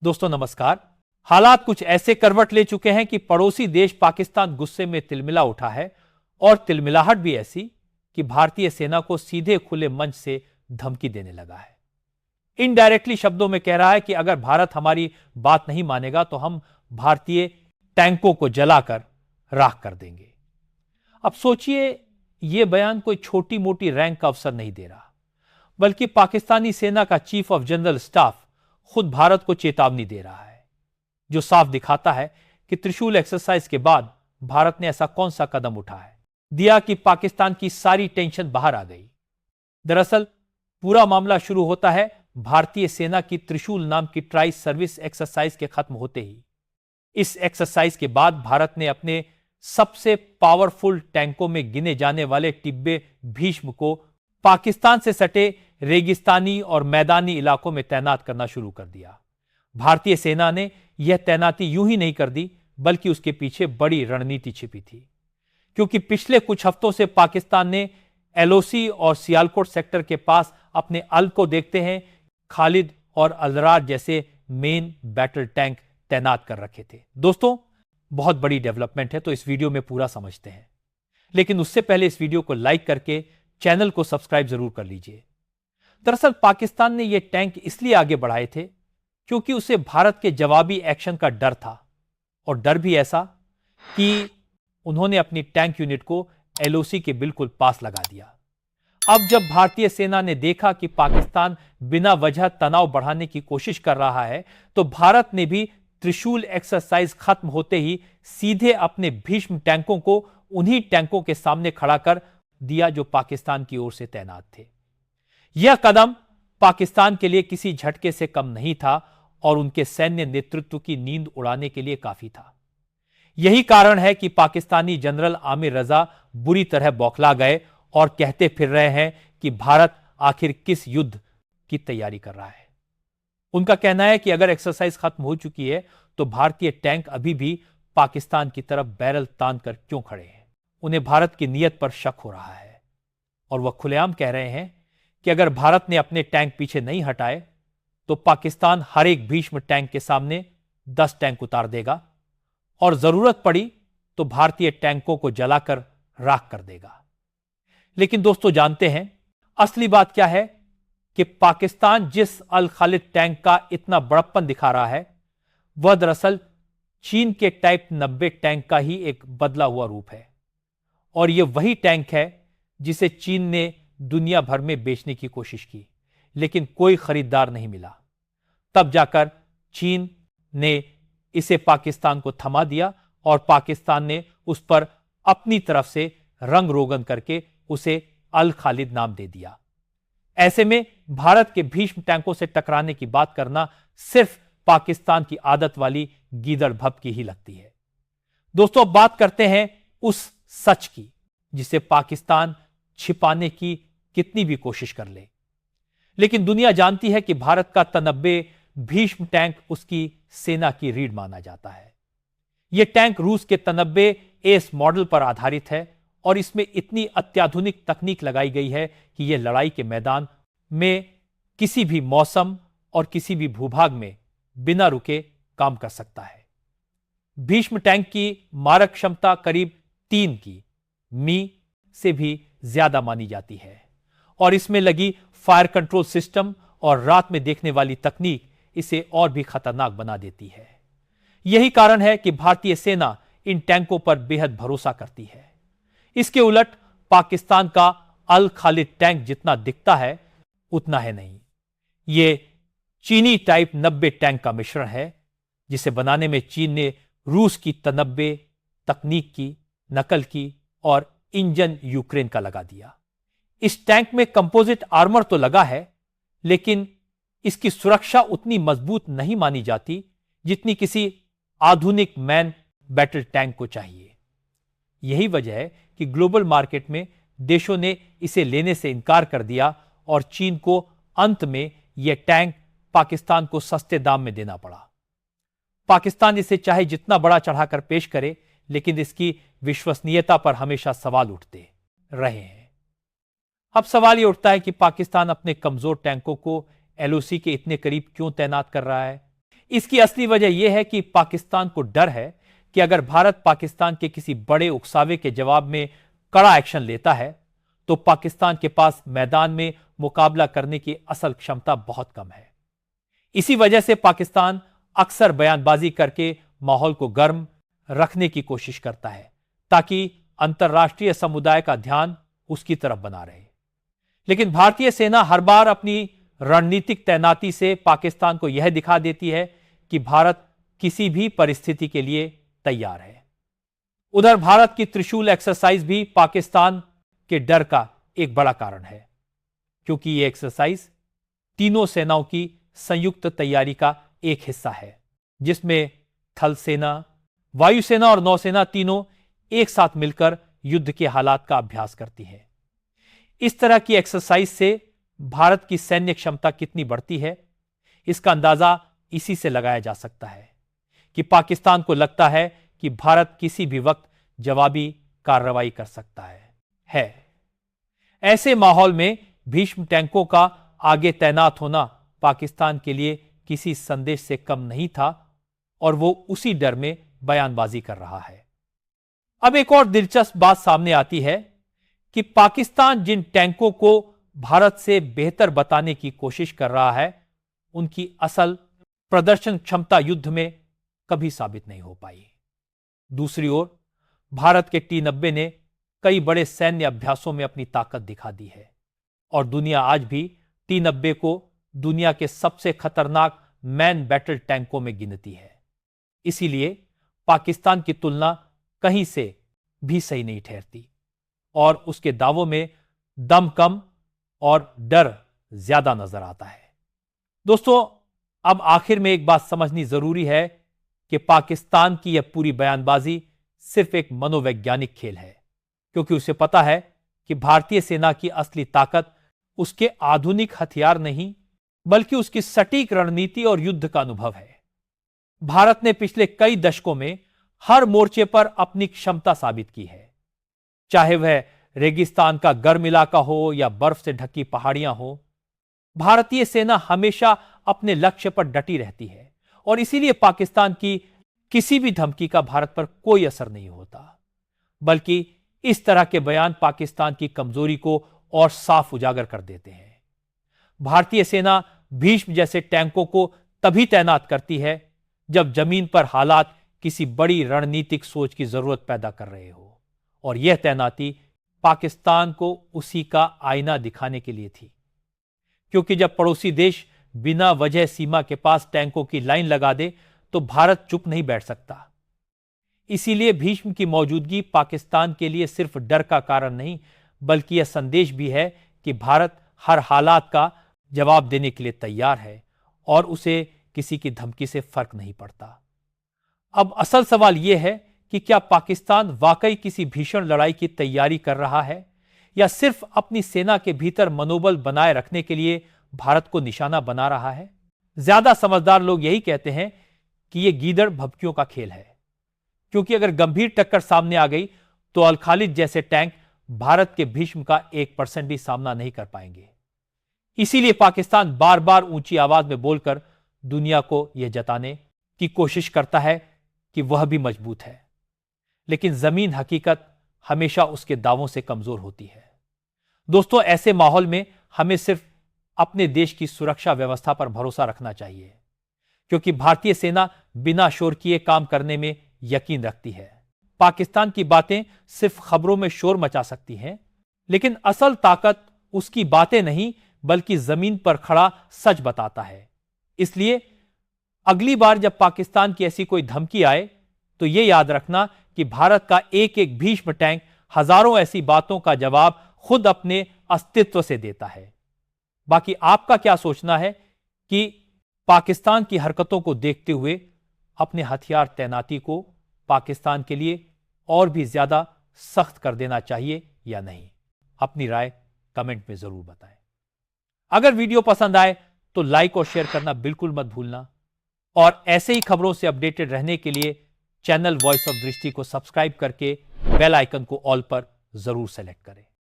दोस्तों नमस्कार। हालात कुछ ऐसे करवट ले चुके हैं कि पड़ोसी देश पाकिस्तान गुस्से में तिलमिला उठा है और तिलमिलाहट भी ऐसी कि भारतीय सेना को सीधे खुले मंच से धमकी देने लगा है। इनडायरेक्टली शब्दों में कह रहा है कि अगर भारत हमारी बात नहीं मानेगा तो हम भारतीय टैंकों को जलाकर राख कर देंगे। अब सोचिए, यह बयान कोई छोटी मोटी रैंक का अफसर नहीं दे रहा, बल्कि पाकिस्तानी सेना का चीफ ऑफ जनरल स्टाफ खुद भारत को चेतावनी दे रहा है, जो साफ दिखाता है कि त्रिशूल एक्सरसाइज के बाद भारत ने ऐसा कौन सा कदम दिया कि पाकिस्तान की सारी टेंशन बाहर आ गई। दरअसल पूरा मामला शुरू होता है भारतीय सेना की त्रिशूल नाम की ट्राई सर्विस एक्सरसाइज के खत्म होते ही। इस एक्सरसाइज के बाद भारत ने अपने सबसे पावरफुल टैंकों में गिने जाने वाले टिब्बे भीष्म को पाकिस्तान से सटे रेगिस्तानी और मैदानी इलाकों में तैनात करना शुरू कर दिया। भारतीय सेना ने यह तैनाती यूं ही नहीं कर दी, बल्कि उसके पीछे बड़ी रणनीति छिपी थी। क्योंकि पिछले कुछ हफ्तों से पाकिस्तान ने एलओसी और सियालकोट सेक्टर के पास अपने अल को देखते हैं खालिद और अलरार जैसे मेन बैटल टैंक तैनात कर रखे थे। दोस्तों, बहुत बड़ी डेवलपमेंट है, तो इस वीडियो में पूरा समझते हैं। लेकिन उससे पहले इस वीडियो को लाइक करके चैनल को सब्सक्राइब जरूर कर लीजिए। दरअसल पाकिस्तान ने यह टैंक इसलिए आगे बढ़ाए थे क्योंकि उसे भारत के जवाबी एक्शन का डर था, और डर भी ऐसा कि उन्होंने अपनी टैंक यूनिट को एलओसी के बिल्कुल पास लगा दिया। अब जब भारतीय सेना ने देखा कि पाकिस्तान बिना वजह तनाव बढ़ाने की कोशिश कर रहा है, तो भारत ने भी त्रिशूल एक्सरसाइज खत्म होते ही सीधे अपने भीष्म टैंकों को उन्हीं टैंकों के सामने खड़ा कर दिया जो पाकिस्तान की ओर से तैनात थे। यह कदम पाकिस्तान के लिए किसी झटके से कम नहीं था और उनके सैन्य नेतृत्व की नींद उड़ाने के लिए काफी था। यही कारण है कि पाकिस्तानी जनरल आमिर रजा बुरी तरह बौखला गए और कहते फिर रहे हैं कि भारत आखिर किस युद्ध की तैयारी कर रहा है। उनका कहना है कि अगर एक्सरसाइज खत्म हो चुकी है तो भारतीय टैंक अभी भी पाकिस्तान की तरफ बैरल तान कर क्यों खड़े हैं। उन्हें भारत की नीयत पर शक हो रहा है और वह खुलेआम कह रहे हैं कि अगर भारत ने अपने टैंक पीछे नहीं हटाए तो पाकिस्तान हर एक भीष्म टैंक के सामने 10 टैंक उतार देगा और जरूरत पड़ी तो भारतीय टैंकों को जलाकर राख कर देगा। लेकिन दोस्तों, जानते हैं असली बात क्या है कि पाकिस्तान जिस अल खालिद टैंक का इतना बड़प्पन दिखा रहा है, वह दरअसल चीन के टाइप 90 टैंक का ही एक बदला हुआ रूप है। और यह वही टैंक है जिसे चीन ने दुनिया भर में बेचने की कोशिश की, लेकिन कोई खरीदार नहीं मिला। तब जाकर चीन ने इसे पाकिस्तान को थमा दिया और पाकिस्तान ने उस पर अपनी तरफ से रंग रोगन करके उसे अल खालिद नाम दे दिया। ऐसे में भारत के भीष्म टैंकों से टकराने की बात करना सिर्फ पाकिस्तान की आदत वाली गीदड़ भप की ही लगती है। दोस्तों, अब बात करते हैं उस सच की जिसे पाकिस्तान छिपाने की कितनी भी कोशिश कर ले। लेकिन दुनिया जानती है कि भारत का 93 भीष्म टैंक उसकी सेना की रीढ़ माना जाता है। यह टैंक रूस के 93 एस मॉडल पर आधारित है और इसमें इतनी अत्याधुनिक तकनीक लगाई गई है कि यह लड़ाई के मैदान में किसी भी मौसम और किसी भी भूभाग में बिना रुके काम कर सकता है। भीष्म टैंक की मारक क्षमता करीब 3 की मी से भी ज्यादा मानी जाती है और इसमें लगी फायर कंट्रोल सिस्टम और रात में देखने वाली तकनीक इसे और भी खतरनाक बना देती है। यही कारण है कि भारतीय सेना इन टैंकों पर बेहद भरोसा करती है। इसके उलट पाकिस्तान का अल खालिद टैंक जितना दिखता है उतना है नहीं। यह चीनी टाइप 90 टैंक का मिश्रण है, जिसे बनाने में चीन ने रूस की 93 तकनीक की नकल की और इंजन यूक्रेन का लगा दिया। इस टैंक में कंपोजिट आर्मर तो लगा है, लेकिन इसकी सुरक्षा उतनी मजबूत नहीं मानी जाती जितनी किसी आधुनिक मैन बैटल टैंक को चाहिए। यही वजह है कि ग्लोबल मार्केट में देशों ने इसे लेने से इनकार कर दिया और चीन को अंत में यह टैंक पाकिस्तान को सस्ते दाम में देना पड़ा। पाकिस्तान इसे चाहे जितना बड़ा चढ़ाकर पेश करे, लेकिन इसकी विश्वसनीयता पर हमेशा सवाल उठते रहे हैं। अब सवाल यह उठता है कि पाकिस्तान अपने कमजोर टैंकों को एलओसी के इतने करीब क्यों तैनात कर रहा है। इसकी असली वजह यह है कि पाकिस्तान को डर है कि अगर भारत पाकिस्तान के किसी बड़े उकसावे के जवाब में कड़ा एक्शन लेता है तो पाकिस्तान के पास मैदान में मुकाबला करने की असल क्षमता बहुत कम है। इसी वजह से पाकिस्तान अक्सर बयानबाजी करके माहौल को गर्म रखने की कोशिश करता है ताकि अंतर्राष्ट्रीय समुदाय का ध्यान उसकी तरफ बना रहे। लेकिन भारतीय सेना हर बार अपनी रणनीतिक तैनाती से पाकिस्तान को यह दिखा देती है कि भारत किसी भी परिस्थिति के लिए तैयार है। उधर भारत की त्रिशूल एक्सरसाइज भी पाकिस्तान के डर का एक बड़ा कारण है, क्योंकि यह एक्सरसाइज तीनों सेनाओं की संयुक्त तैयारी का एक हिस्सा है, जिसमें थल सेना, वायुसेना और नौसेना तीनों एक साथ मिलकर युद्ध के हालात का अभ्यास करती है। इस तरह की एक्सरसाइज से भारत की सैन्य क्षमता कितनी बढ़ती है, इसका अंदाजा इसी से लगाया जा सकता है कि पाकिस्तान को लगता है कि भारत किसी भी वक्त जवाबी कार्रवाई कर सकता है। ऐसे माहौल में भीष्म टैंकों का आगे तैनात होना पाकिस्तान के लिए किसी संदेश से कम नहीं था और वो उसी डर में बयानबाजी कर रहा है। अब एक और दिलचस्प बात सामने आती है कि पाकिस्तान जिन टैंकों को भारत से बेहतर बताने की कोशिश कर रहा है, उनकी असल प्रदर्शन क्षमता युद्ध में कभी साबित नहीं हो पाई। दूसरी ओर भारत के T-90 ने कई बड़े सैन्य अभ्यासों में अपनी ताकत दिखा दी है और दुनिया आज भी T-90 को दुनिया के सबसे खतरनाक मैन बैटल टैंकों में गिनती है। इसीलिए पाकिस्तान की तुलना कहीं से भी सही नहीं ठहरती और उसके दावों में दम कम और डर ज्यादा नजर आता है। दोस्तों, अब आखिर में एक बात समझनी जरूरी है कि पाकिस्तान की यह पूरी बयानबाजी सिर्फ एक मनोवैज्ञानिक खेल है, क्योंकि उसे पता है कि भारतीय सेना की असली ताकत उसके आधुनिक हथियार नहीं, बल्कि उसकी सटीक रणनीति और युद्ध का अनुभव है। भारत ने पिछले कई दशकों में हर मोर्चे पर अपनी क्षमता साबित की है, चाहे वह रेगिस्तान का गर्म इलाका हो या बर्फ से ढकी पहाड़ियां हो। भारतीय सेना हमेशा अपने लक्ष्य पर डटी रहती है और इसीलिए पाकिस्तान की किसी भी धमकी का भारत पर कोई असर नहीं होता, बल्कि इस तरह के बयान पाकिस्तान की कमजोरी को और साफ उजागर कर देते हैं। भारतीय सेना भीष्म जैसे टैंकों को तभी तैनात करती है जब जमीन पर हालात किसी बड़ी रणनीतिक सोच की जरूरत पैदा कर रहे हो, और यह तैनाती पाकिस्तान को उसी का आईना दिखाने के लिए थी। क्योंकि जब पड़ोसी देश बिना वजह सीमा के पास टैंकों की लाइन लगा दे तो भारत चुप नहीं बैठ सकता। इसीलिए भीष्म की मौजूदगी पाकिस्तान के लिए सिर्फ डर का कारण नहीं, बल्कि यह संदेश भी है कि भारत हर हालात का जवाब देने के लिए तैयार है और उसे किसी की धमकी से फर्क नहीं पड़ता। अब असल सवाल यह है कि क्या पाकिस्तान वाकई किसी भीषण लड़ाई की तैयारी कर रहा है या सिर्फ अपनी सेना के भीतर मनोबल बनाए रखने के लिए भारत को निशाना बना रहा है? ज्यादा समझदार लोग यही कहते हैं कि यह गीदड़ भभकियों का खेल है, क्योंकि अगर गंभीर टक्कर सामने आ गई तो अल खालिद जैसे टैंक भारत के भीष्म का 1% भी सामना नहीं कर पाएंगे। इसीलिए पाकिस्तान बार बार ऊंची आवाज में बोलकर दुनिया को यह जताने की कोशिश करता है कि वह भी मजबूत है, लेकिन जमीन हकीकत हमेशा उसके दावों से कमजोर होती है। दोस्तों, ऐसे माहौल में हमें सिर्फ अपने देश की सुरक्षा व्यवस्था पर भरोसा रखना चाहिए, क्योंकि भारतीय सेना बिना शोर किए काम करने में यकीन रखती है। पाकिस्तान की बातें सिर्फ खबरों में शोर मचा सकती हैं, लेकिन असल ताकत उसकी बातें नहीं बल्कि जमीन पर खड़ा सच बताता है। इसलिए अगली बार जब पाकिस्तान की ऐसी कोई धमकी आए तो यह याद रखना कि भारत का एक एक भीष्म टैंक हजारों ऐसी बातों का जवाब खुद अपने अस्तित्व से देता है। बाकी आपका क्या सोचना है कि पाकिस्तान की हरकतों को देखते हुए अपने हथियार तैनाती को पाकिस्तान के लिए और भी ज्यादा सख्त कर देना चाहिए या नहीं? अपनी राय कमेंट में जरूर बताएं। अगर वीडियो पसंद आए तो लाइक और शेयर करना बिल्कुल मत भूलना, और ऐसे ही खबरों से अपडेटेड रहने के लिए चैनल वॉइस ऑफ दृष्टि को सब्सक्राइब करके बेल आइकन को ऑल पर जरूर सेलेक्ट करें।